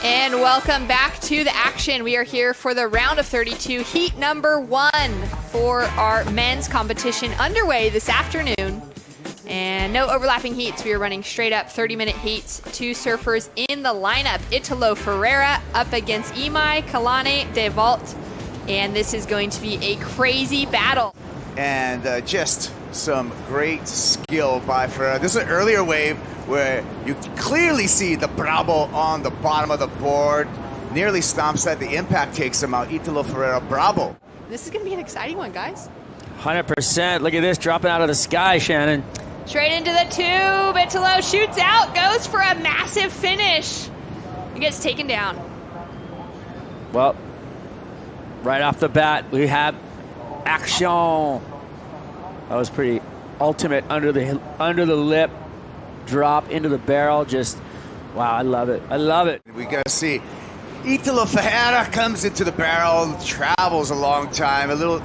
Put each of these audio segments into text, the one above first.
And welcome back to the action. We are here for the round of 32, heat number 1 for our men's competition underway this afternoon. And no overlapping heats. We are running straight up 30-minute heats. 2 surfers in the lineup. Italo Ferreira up against Imaikalani deVault. And this is going to be a crazy battle. And just some great skill by Ferreira. This is an earlier wave where you clearly see the Bravo on the bottom of the board. Nearly stomps that. The impact takes him out. Italo Ferreira, bravo. This is going to be an exciting one, guys. 100%. Look at this dropping out of the sky, Shannon. Straight into the tube. Italo shoots out, goes for a massive finish. He gets taken down. Well, right off the bat, we have action. That was pretty ultimate under the lip. Drop into the barrel. Just, wow, I love it. I love it. We got to see Italo Ferreira comes into the barrel, travels a long time, a little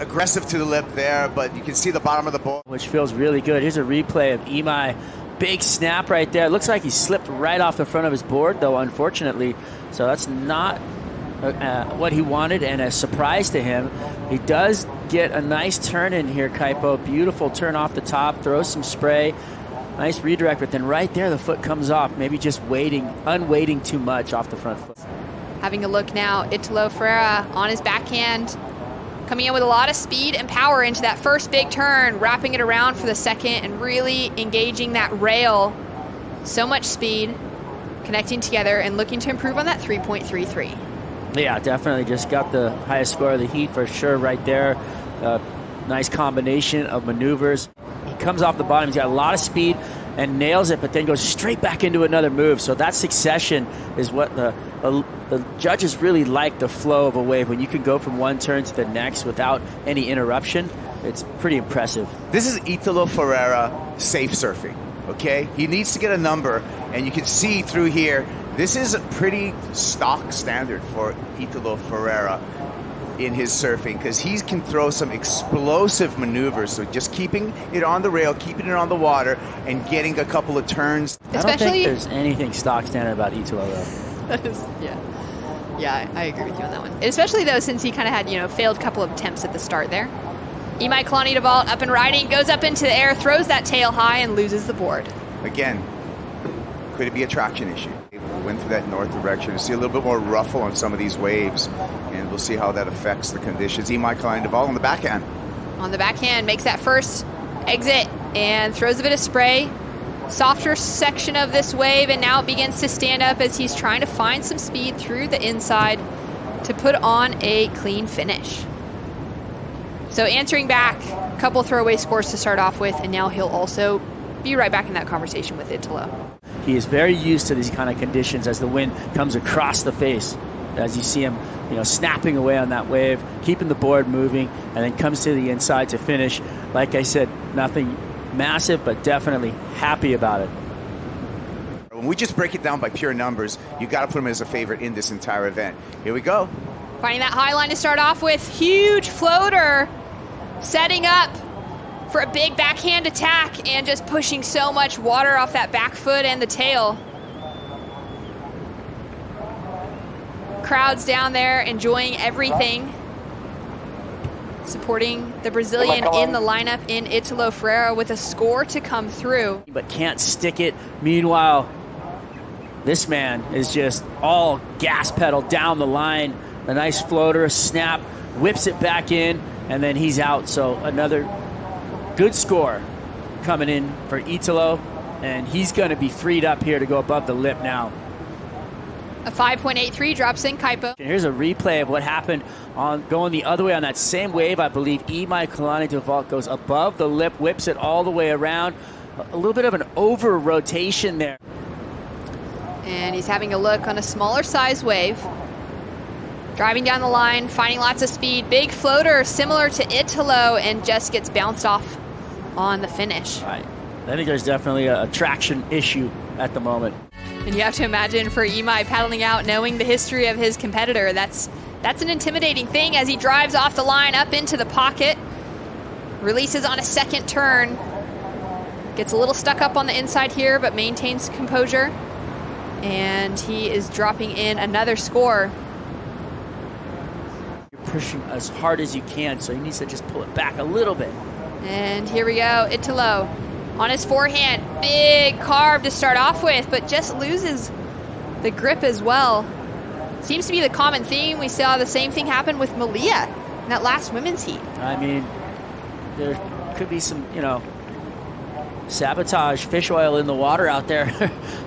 aggressive to the lip there, but you can see the bottom of the board. Which feels really good. Here's a replay of Imai. Big snap right there. It looks like he slipped right off the front of his board, though, unfortunately. So that's not what he wanted, and a surprise to him. He does get a nice turn in here, Kaipo. Beautiful turn off the top, throws some spray. Nice redirect, but then right there the foot comes off. Maybe just unweighting too much off the front foot. Having a look now, Italo Ferreira on his backhand, coming in with a lot of speed and power into that first big turn, wrapping it around for the second and really engaging that rail. So much speed, connecting together and looking to improve on that 3.33. Yeah, definitely just got the highest score of the heat for sure right there. Nice combination of maneuvers. He comes off the bottom, he's got a lot of speed and nails it, but then goes straight back into another move. So that succession is what the judges really like, the flow of a wave. When you can go from one turn to the next without any interruption, it's pretty impressive. This is Italo Ferreira safe surfing, okay? He needs to get a number, and you can see through here, this is a pretty stock standard for Italo Ferreira in his surfing, because he can throw some explosive maneuvers. So just keeping it on the rail, keeping it on the water, and getting a couple of turns. I don't think there's anything stock standard about Italo, though. Yeah, I agree with you on that one. Especially, though, since he kind of had, failed couple of attempts at the start there. Imaikalani deVault up and riding, goes up into the air, throws that tail high, and loses the board. Again, could it be a traction issue? Went through that north direction. You see a little bit more ruffle on some of these waves, and we'll see how that affects the conditions. Imaikalani deVault on the backhand. On the backhand, makes that first exit and throws a bit of spray. Softer section of this wave, and now it begins to stand up as he's trying to find some speed through the inside to put on a clean finish. So answering back, a couple throwaway scores to start off with, and now he'll also be right back in that conversation with Italo. He is very used to these kind of conditions as the wind comes across the face. As you see him, snapping away on that wave, keeping the board moving, and then comes to the inside to finish. Like I said, nothing massive, but definitely happy about it. When we just break it down by pure numbers, you got to put him as a favorite in this entire event. Here we go. Finding that high line to start off with. Huge floater, setting up for a big backhand attack and just pushing so much water off that back foot and the tail. Crowds down there enjoying everything. Supporting the Brazilian in the lineup in Italo Ferreira with a score to come through. But can't stick it. Meanwhile, this man is just all gas pedal down the line. A nice floater, a snap, whips it back in, and then he's out. So another good score coming in for Italo, and he's going to be freed up here to go above the lip now. A 5.83 drops in Kaipo. Here's a replay of what happened on going the other way on that same wave. I believe Imaikalani deVault goes above the lip, whips it all the way around. A little bit of an over rotation there. And he's having a look on a smaller size wave. Driving down the line, finding lots of speed. Big floater similar to Italo, and just gets bounced off on the finish. Right. I think there's definitely a traction issue at the moment. And you have to imagine for Imai paddling out, knowing the history of his competitor, that's an intimidating thing as he drives off the line up into the pocket. Releases on a second turn. Gets a little stuck up on the inside here, but maintains composure. And he is dropping in another score. You're pushing as hard as you can, so he needs to just pull it back a little bit. And here we go, Italo on his forehand. Big carve to start off with, but just loses the grip as well. Seems to be the common theme. We saw the same thing happen with Malia in that last women's heat. I mean, there could be some, sabotage, fish oil in the water out there.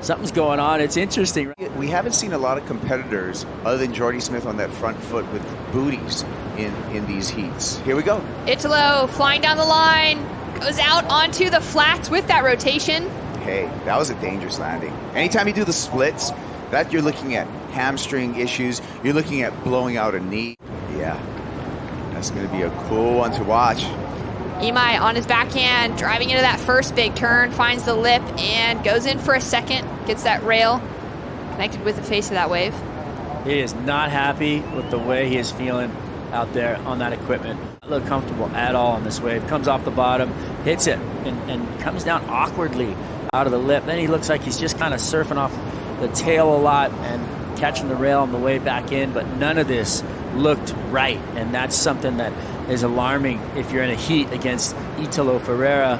Something's going on. It's interesting. We haven't seen a lot of competitors other than Jordy Smith on that front foot with booties in these heats. Here we go. Italo flying down the line, goes out onto the flats with that rotation. Hey, that was a dangerous landing. Anytime you do the splits, that you're looking at hamstring issues. You're looking at blowing out a knee. Yeah, that's going to be a cool one to watch. Imai on his backhand, driving into that first big turn, finds the lip and goes in for a second, gets that rail connected with the face of that wave. He is not happy with the way he is feeling out there on that equipment. Not look comfortable at all on this wave. Comes off the bottom, hits it, and comes down awkwardly out of the lip. Then he looks like he's just kind of surfing off the tail a lot and catching the rail on the way back in, but none of this looked right, and that's something that is alarming if you're in a heat against Italo Ferreira,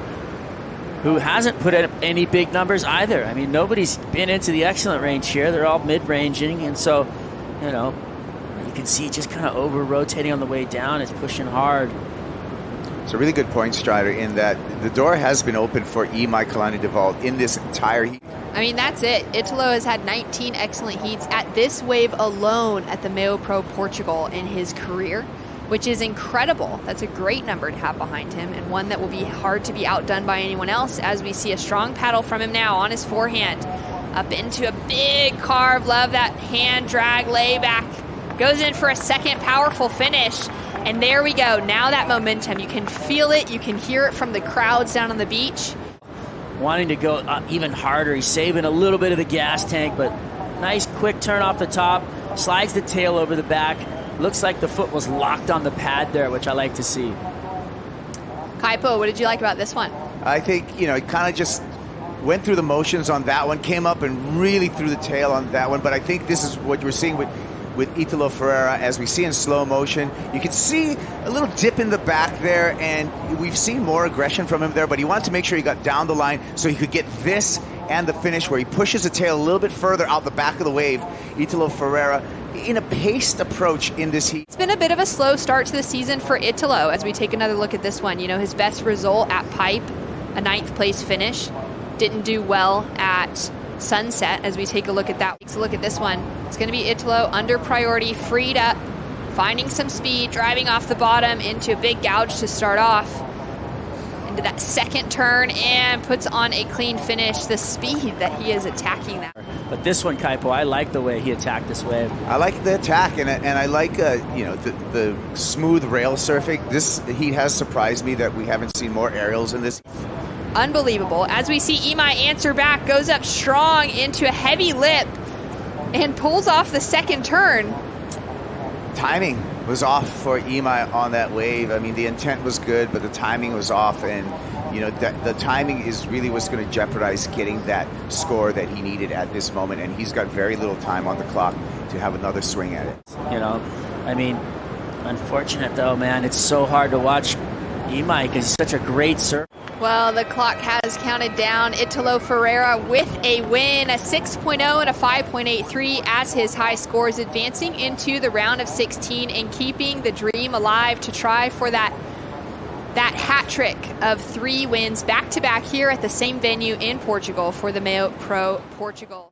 who hasn't put up any big numbers either. I mean, nobody's been into the excellent range here. They're all mid-ranging, and so, you can see just kind of over-rotating on the way down. It's pushing hard. It's a really good point, Strider, in that the door has been open for Imaikalani deVault in this entire heat. I mean, that's it. Italo has had 19 excellent heats at this wave alone at the MEO Pro Portugal in his career, which is incredible. That's a great number to have behind him, and one that will be hard to be outdone by anyone else, as we see a strong paddle from him now on his forehand. Up into a big carve. Love that hand drag layback. Goes in for a second powerful finish. And there we go. Now that momentum, you can feel it. You can hear it from the crowds down on the beach. Wanting to go up even harder. He's saving a little bit of the gas tank, but nice quick turn off the top. Slides the tail over the back. Looks like the foot was locked on the pad there, which I like to see. Kaipo, what did you like about this one? I think, it kind of just went through the motions on that one, came up and really threw the tail on that one. But I think this is what we're seeing with Italo Ferreira, as we see in slow motion. You can see a little dip in the back there, and we've seen more aggression from him there, but he wanted to make sure he got down the line so he could get this and the finish where he pushes the tail a little bit further out the back of the wave. Italo Ferreira in a paced approach in this heat. It's been a bit of a slow start to the season for Italo as we take another look at this one. His best result at Pipe, a 9th place finish. Didn't do well at Sunset as we take a look at that. Takes a look at this one. It's going to be Italo under priority, freed up, finding some speed, driving off the bottom into a big gouge to start off. Into that second turn and puts on a clean finish. The speed that he is attacking that. But this one, Kaipo, I like the way he attacked this wave. I like the attack, and I like the smooth rail surfing. This heat has surprised me that we haven't seen more aerials in this. Unbelievable. As we see Imai answer back, goes up strong into a heavy lip and pulls off the second turn. Timing was off for Imai on that wave. I mean, the intent was good, but the timing was off, and the timing is really what's going to jeopardize getting that score that he needed at this moment, and he's got very little time on the clock to have another swing at it. I mean, unfortunate though, man. It's so hard to watch Imai because he's such a great surfer. Well, the clock has counted down Italo Ferreira with a win, a 6.0 and a 5.83 as his high scores, advancing into the round of 16 and keeping the dream alive to try for that hat trick of 3 wins back-to-back here at the same venue in Portugal for the MEO Pro Portugal.